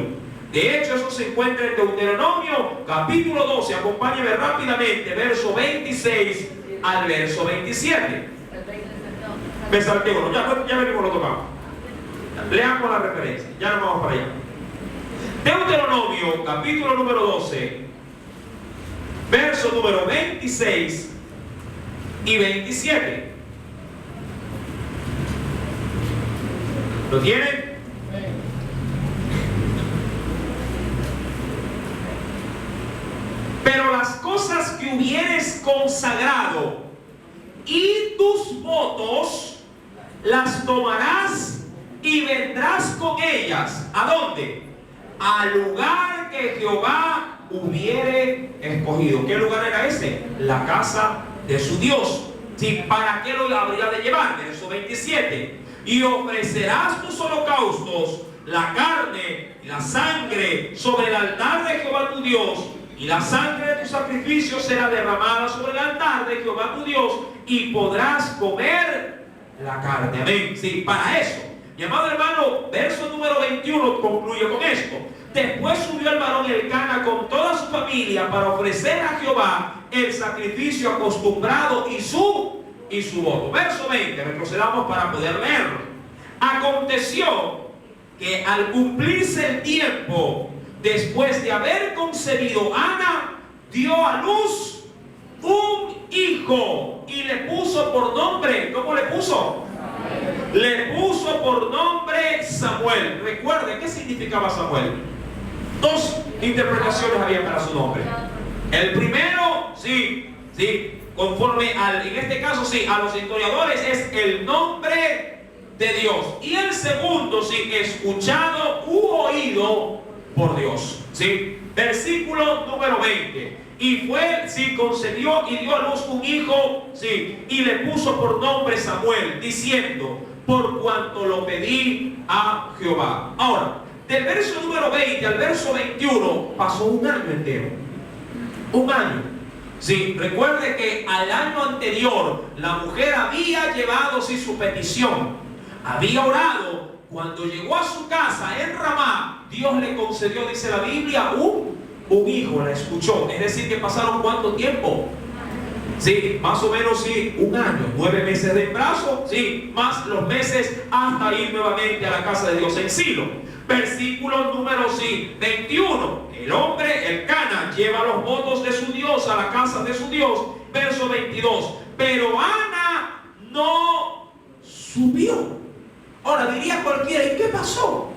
De hecho, eso se encuentra en Deuteronomio capítulo 12. Acompáñenme rápidamente, verso 26 al verso 27. Me salté uno, ya venimos, lo tocamos. Leamos la referencia, ya nos vamos para allá. Deuteronomio capítulo número 12, verso número 26 y 27. ¿Lo tienen? Pero las cosas que hubieres consagrado y tus votos las tomarás y vendrás con ellas. ¿A dónde? Al lugar que Jehová hubiere escogido. ¿Qué lugar era ese? La casa de su Dios. ¿Sí? ¿Para qué lo habría de llevar? Verso 27. Y ofrecerás tus holocaustos, la carne y la sangre sobre el altar de Jehová tu Dios, y la sangre de tus sacrificios será derramada sobre el altar de Jehová tu Dios, y podrás comer la carne. Amén. Sí, para eso. Mi amado hermano, verso número 21 concluye con esto. Después subió el varón Elcana con toda su familia para ofrecer a Jehová el sacrificio acostumbrado y su voto. Verso 20, retrocedamos para poder leerlo. Aconteció que al cumplirse el tiempo, después de haber concebido, Ana dio a luz un hijo y le puso por nombre, ¿cómo le puso? Le puso por nombre Samuel. Recuerden, ¿qué significaba Samuel? Dos interpretaciones había para su nombre. El primero, sí, conforme en este caso, a los historiadores es el nombre de Dios. Y el segundo, escuchado u oído por Dios. Versículo número 20. Y fue, concedió y dio a luz un hijo, y le puso por nombre Samuel, diciendo, por cuanto lo pedí a Jehová. Ahora, del verso número 20 al verso 21 pasó un año entero. Un año. Recuerde que al año anterior la mujer había llevado su petición, había orado. Cuando llegó a su casa en Ramá, Dios le concedió, dice la Biblia, un hijo, la escuchó. Es decir, que pasaron ¿cuánto tiempo? Más o menos un año, 9 meses de embarazo, más los meses hasta ir nuevamente a la casa de Dios en Silo. Versículo número 21. El hombre, Elcana, lleva los votos de su Dios a la casa de su Dios. Verso 22. Pero Ana no subió. Ahora diría cualquiera, ¿y qué pasó?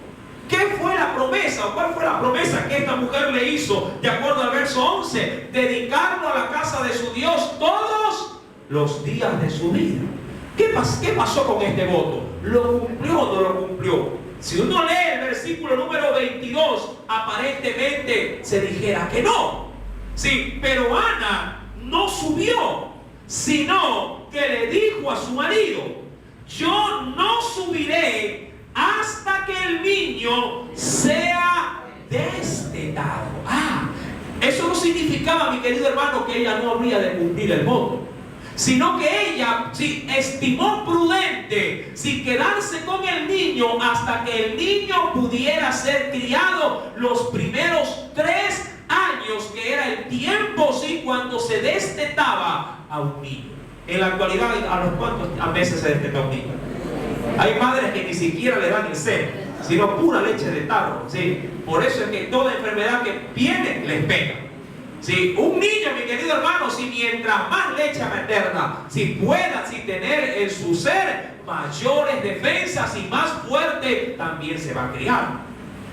¿Qué fue la promesa? ¿O cuál fue la promesa que esta mujer le hizo? De acuerdo al verso 11, dedicarlo a la casa de su Dios todos los días de su vida. ¿Qué pasó con este voto? ¿Lo cumplió o no lo cumplió? Si uno lee el versículo número 22, aparentemente se dijera que no. Pero Ana no subió, sino que le dijo a su marido, yo no subiré hasta que el niño sea destetado. Eso no significaba, mi querido hermano, que ella no habría de cumplir el voto, sino que ella estimó prudente quedarse con el niño hasta que el niño pudiera ser criado los primeros 3 años, que era el tiempo cuando se destetaba a un niño. En la actualidad, ¿a los cuántos meses se desteta un niño? Hay madres que ni siquiera le dan el seno, sino pura leche de tarro. Por eso es que toda enfermedad que viene les pega. Un niño, mi querido hermano, mientras más leche materna pueda tener en su ser, mayores defensas y más fuerte también se va a criar.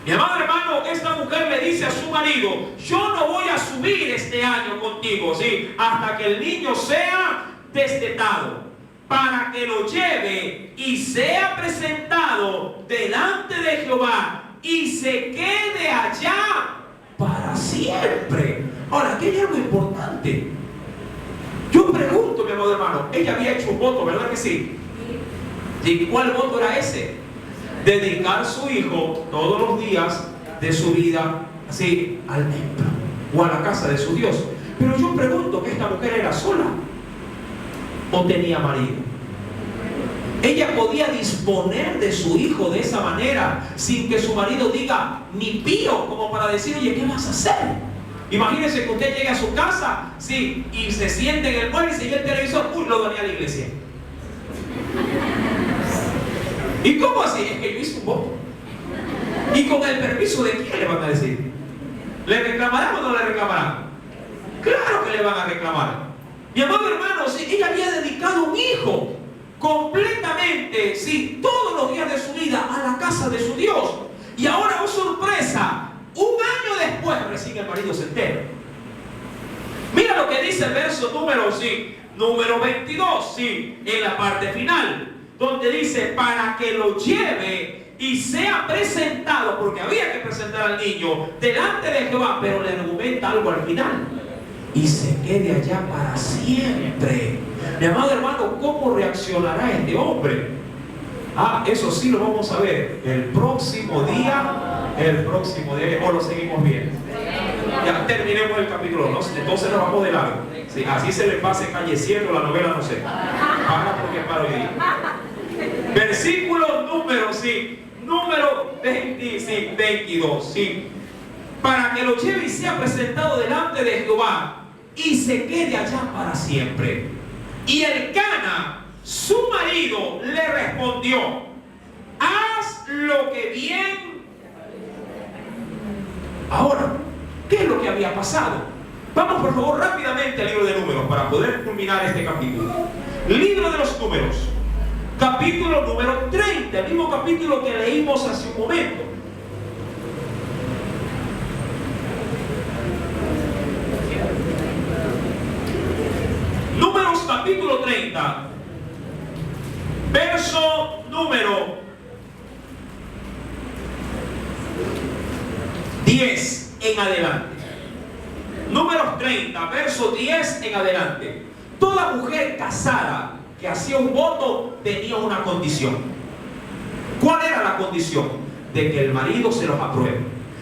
Mi amado hermano, esta mujer le dice a su marido, yo no voy a subir este año contigo, hasta que el niño sea destetado, para que lo lleve y sea presentado delante de Jehová y se quede allá para siempre. Ahora, aquí hay algo importante. Yo pregunto, mi amado hermano, ella había hecho un voto, ¿verdad que sí? ¿Y cuál voto era ese? Dedicar su hijo todos los días de su vida al templo o a la casa de su Dios. Pero yo pregunto, ¿que esta mujer era sola o tenía marido? Ella podía disponer de su hijo de esa manera sin que su marido diga ni pío, como para decir, oye, ¿qué vas a hacer? Imagínese que usted llegue a su casa y se siente en el mueble y se ve el televisor, lo doné a la iglesia. ¿Y cómo así? Es que yo hice un voto. ¿Y con el permiso de quién le van a decir? ¿Le reclamarán o no le reclamarán? Claro que le van a reclamar. Mi amado hermano, ella había dedicado un hijo completamente, todos los días de su vida a la casa de su Dios. Y ahora, oh sorpresa, un año después recién el marido se entera. Mira lo que dice el verso número 22, en la parte final. donde dice para que lo lleve y sea presentado, porque había que presentar al niño delante de Jehová, pero le argumenta algo al final, y se quede allá para siempre. Mi amado hermano, ¿cómo reaccionará este hombre? Eso sí lo vamos a ver el próximo día, o lo seguimos viendo. Ya terminemos el capítulo, ¿no? Entonces nos vamos de largo. Sí, así se le pase calleciendo la novela, no sé. Para porque para hoy día. Versículo número 22, sí. Para que lo lleve y sea presentado delante de Jehová y se quede allá para siempre. Y Elcana, su marido, le respondió: haz lo que bien. Ahora, ¿qué es lo que había pasado? Vamos por favor rápidamente al libro de Números para poder culminar este capítulo. Libro de los Números, capítulo número 30, el mismo capítulo que leímos hace un momento. Números capítulo 30, verso número 10 en adelante. Números 30, verso 10 en adelante. Toda mujer casada que hacía un voto tenía una condición. ¿Cuál era la condición? De que el marido se los apruebe.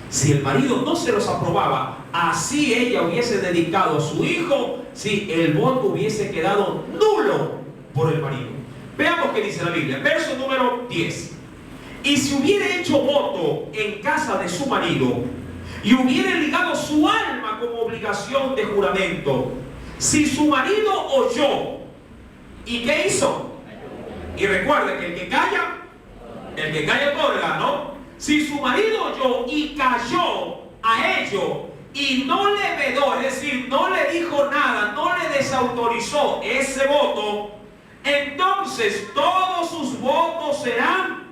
Si el marido no se los aprobaba, así ella hubiese dedicado a su hijo, si el voto hubiese quedado nulo por el marido. Veamos qué dice la Biblia, verso número 10. Y si hubiera hecho voto en casa de su marido y hubiera ligado su alma como obligación de juramento, si su marido oyó, ¿y qué hizo? Y recuerde que el que calla otorga, ¿no? Si su marido oyó y cayó a ello y no le vedó, es decir, no le dijo nada, no le desautorizó ese voto, entonces todos sus votos serán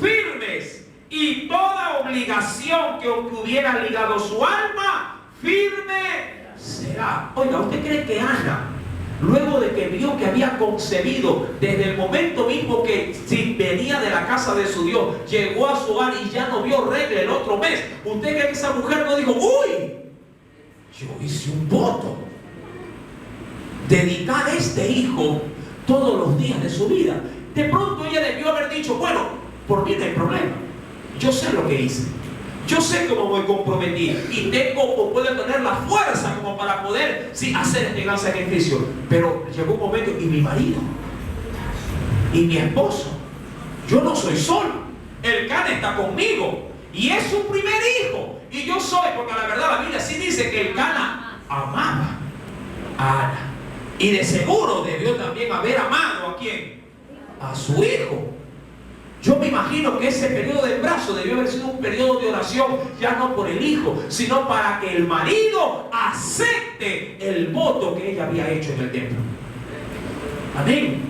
firmes y toda obligación que hubiera ligado su alma, firme será. Oiga, ¿usted cree que Ana, luego de que vio que había concebido, desde el momento mismo que venía de la casa de su Dios, llegó a su hogar y ya no vio regla el otro mes, ¿usted cree que esa mujer no dijo: uy, yo hice un voto, dedicar a este hijo todos los días de su vida? De pronto ella debió haber dicho: bueno, por mí no hay problema, yo sé lo que hice, yo sé cómo me comprometí y tengo o puedo tener la fuerza como para poder hacer este gran sacrificio. Pero llegó un momento, y mi marido y mi esposo, yo no soy solo, Elcana está conmigo y es su primer hijo y yo soy, porque la verdad la Biblia sí dice que Elcana amaba a Ana y de seguro debió también haber amado ¿a quién? A su hijo. Yo me imagino que ese periodo de embarazo debió haber sido un periodo de oración, ya no por el hijo, sino para que el marido acepte el voto que ella había hecho en el templo. Amén.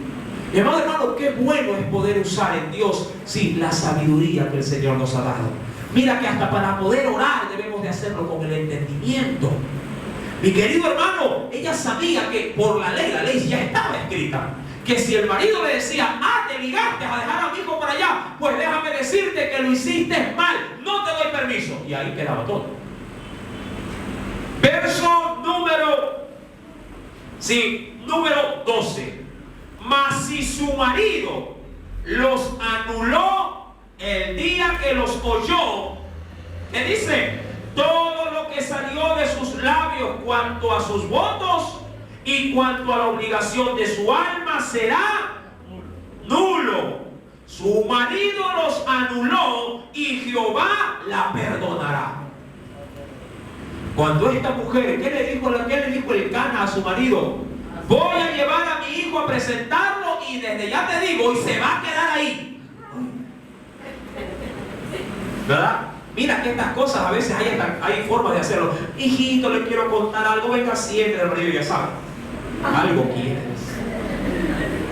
Mi amado hermano, qué bueno es poder usar en Dios, la sabiduría que el Señor nos ha dado. Mira que hasta para poder orar debemos de hacerlo con el entendimiento. Mi querido hermano, ella sabía que por la ley ya estaba escrita, que si el marido le decía: te ligaste a dejar a mi hijo para allá, pues déjame decirte que lo hiciste mal, no te doy permiso. Y ahí quedaba todo. Verso número 12. Mas si su marido los anuló el día que los oyó, ¿qué dice? Todo lo que salió de sus labios cuanto a sus votos y cuanto a la obligación de su alma será nulo. Su marido los anuló y Jehová la perdonará. Cuando esta mujer, ¿qué le dijo Elcana a su marido? Voy a llevar a mi hijo a presentarlo y desde ya te digo, y se va a quedar ahí. ¿Verdad? Mira que estas cosas a veces hay formas de hacerlo. Hijito, le quiero contar algo, venga, siempre el marido ya sabe. Algo quieres.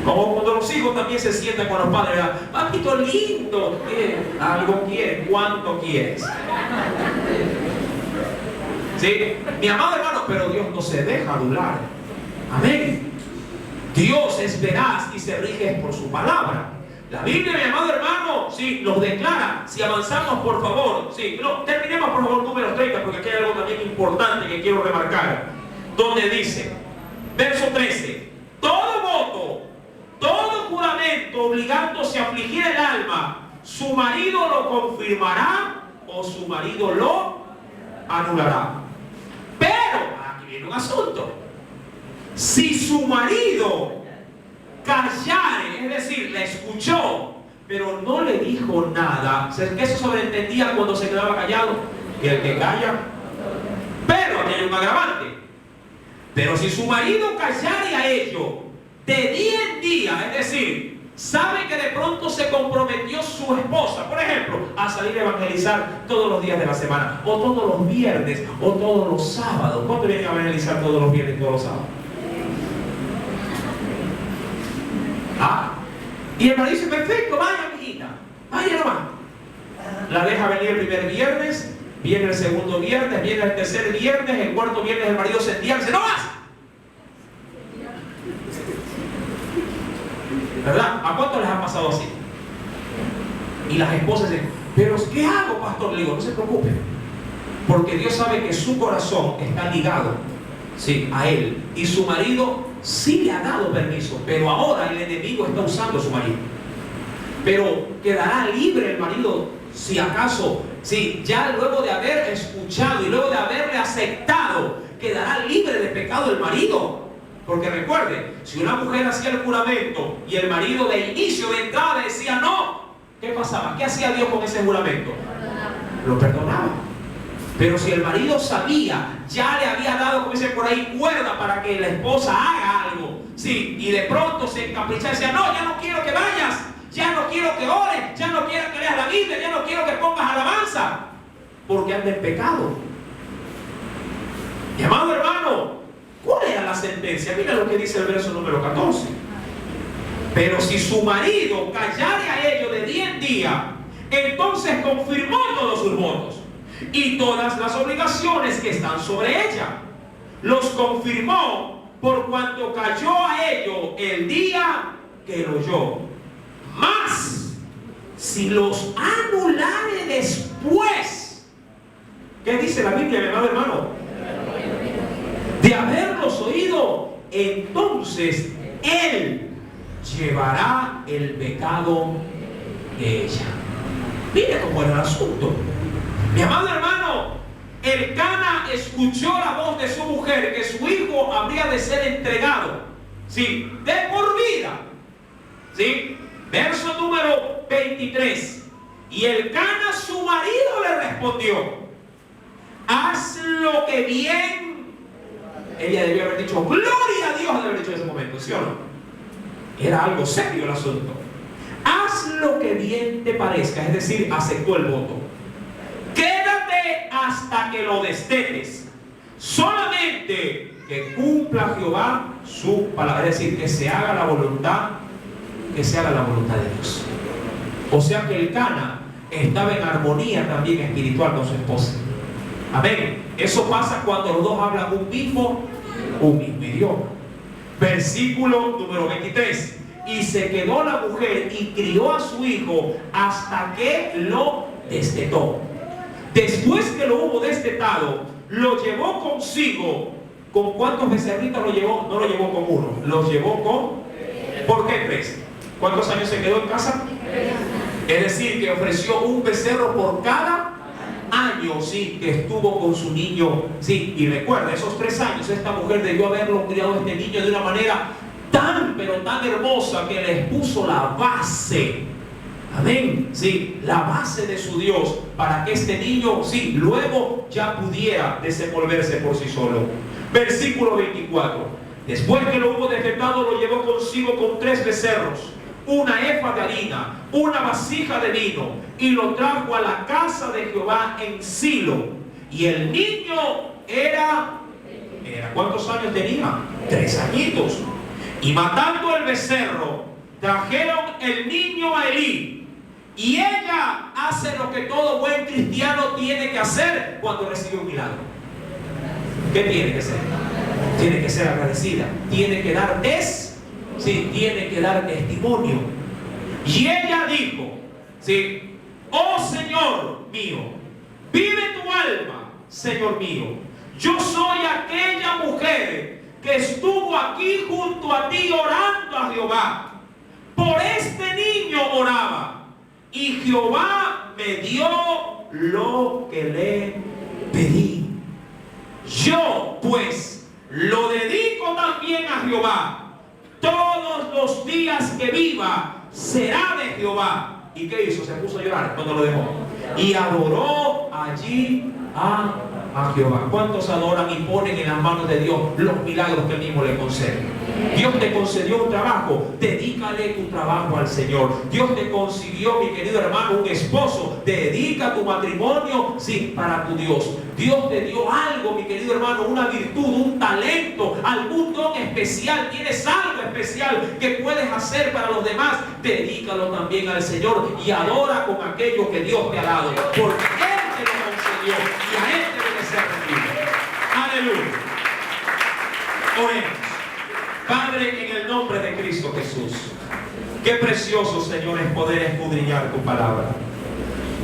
Como cuando los hijos también se sientan con los padres, papito lindo, algo quieres, ¿cuánto quieres? ¿Sí? Mi amado hermano, pero Dios no se deja adular. Amén. Dios es veraz y se rige por su palabra. La Biblia, mi amado hermano, sí, nos declara. Si avanzamos, por favor, sí, no, terminemos por favor número 30, porque aquí hay algo también importante que quiero remarcar, donde dice, verso 13, todo voto, todo juramento obligándose a afligir el alma, su marido lo confirmará o su marido lo anulará. Pero, aquí viene un asunto, si su marido callare, es decir, le escuchó, pero no le dijo nada, que eso sobreentendía cuando se quedaba callado, que el que calla, pero aquí hay un agravante. Pero si su marido callare a ello de día en día, es decir, sabe que de pronto se comprometió su esposa, por ejemplo, a salir a evangelizar todos los días de la semana, o todos los viernes, o todos los sábados. ¿Cuánto vienen a evangelizar todos los viernes y todos los sábados? Y el marido dice, perfecto, vaya mijita, vaya nomás. La deja venir el primer viernes, viene el segundo viernes, viene el tercer viernes, el cuarto viernes el marido se entierra y dice, ¡no vas! ¿Verdad? ¿A cuántos les ha pasado así? Y las esposas dicen, ¿pero qué hago, pastor? Le digo, no se preocupe, porque Dios sabe que su corazón está ligado, sí, a él, y su marido sí le ha dado permiso, pero ahora el enemigo está usando a su marido. Pero quedará libre el marido si acaso, si ya luego de haber escuchado y luego de haberle aceptado, quedará libre de pecado el marido. Porque recuerde, si una mujer hacía el juramento y el marido de inicio, de entrada decía no, ¿qué pasaba? ¿Qué hacía Dios con ese juramento? Lo perdonaba. Pero si el marido sabía, ya le había dado, como dicen por ahí, cuerda para que la esposa haga algo, sí, y de pronto se encaprichaba y decía, no, ya no quiero que vayas, ya no quiero que ores, ya no quiero que leas la Biblia, ya no quiero que pongas alabanza, porque anda en pecado. Mi amado hermano, ¿cuál era la sentencia? Mira lo que dice el verso número 14. Pero si su marido callare a ello de día en día, entonces confirmó todos sus votos y todas las obligaciones que están sobre ella. Los confirmó por cuanto cayó a ello el día que lo oyó. Mas, si los anulare después, ¿qué dice la Biblia, mi amado hermano? De haberlos oído, entonces él llevará el pecado de ella. Mire cómo era el asunto. Mi amado hermano, Elcana escuchó la voz de su mujer que su hijo habría de ser entregado, ¿sí?, de por vida, ¿sí? Verso número 23. Y Elcana, su marido, le respondió, haz lo que bien. Ella debió haber dicho, gloria a Dios, de haber dicho en ese momento, ¿sí o no? Era algo serio el asunto. Haz lo que bien te parezca, es decir, aceptó el voto. Quédate hasta que lo destetes. Solamente que cumpla Jehová su palabra, es decir, que se haga la voluntad, que se haga la voluntad de Dios. O sea que Elcana estaba en armonía también espiritual con su esposa. Amén. Eso pasa cuando los dos hablan un mismo idioma. Versículo número 23. Y se quedó la mujer y crió a su hijo hasta que lo destetó. Después que lo hubo destetado, lo llevó consigo. ¿Con cuántos becerritos lo llevó? No lo llevó con uno, lo llevó con... ¿Por qué 3? ¿Cuántos años se quedó en casa? Es decir, que ofreció un becerro por cada año, sí, que estuvo con su niño, sí. Y recuerda, esos 3 años esta mujer debió haberlo criado a este niño de una manera tan, pero tan hermosa, que les puso la base, amén, sí, la base de su Dios, para que este niño, sí, luego ya pudiera desenvolverse por sí solo. Versículo 24. Después que lo hubo destetado, lo llevó consigo con 3 becerros, una efa de harina, una vasija de vino, y lo trajo a la casa de Jehová en Silo. Y el niño era ¿cuántos años tenía? 3 añitos. Y matando el becerro, trajeron el niño a Elí. Y ella hace lo que todo buen cristiano tiene que hacer cuando recibe un milagro. ¿Qué tiene que ser? Tiene que ser agradecida. Tiene que dar tiene que dar testimonio. Y ella dijo, ¿sí? Oh Señor mío, vive tu alma, Señor mío. Yo soy aquella mujer que estuvo aquí junto a ti orando a Jehová. Por este niño oraba, y Jehová me dio lo que le pedí. Yo pues lo dedico también a Jehová. Todos los días que viva será de Jehová. ¿Y qué hizo? Se puso a llorar cuando lo dejó. Y adoró allí a Jehová. ¿Cuántos adoran y ponen en las manos de Dios los milagros que Él mismo le concede? Dios te concedió un trabajo, dedícale tu trabajo al Señor. Dios te consiguió, mi querido hermano, un esposo, dedica tu matrimonio, sí, para tu Dios. Dios te dio algo, mi querido hermano, una virtud, un talento, algún don especial. Tienes algo especial que puedes hacer para los demás. Dedícalo también al Señor y adora con aquello que Dios te ha dado, porque Él te lo concedió y a Él debe ser rendido. Aleluya. Oremos. Padre, en el nombre de Cristo Jesús, qué precioso, Señor, es poder escudriñar tu palabra.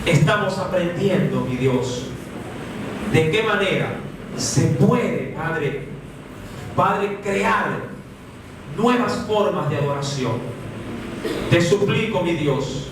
Estamos aprendiendo, mi Dios, de qué manera se puede, Padre, crear nuevas formas de adoración. Te suplico, mi Dios,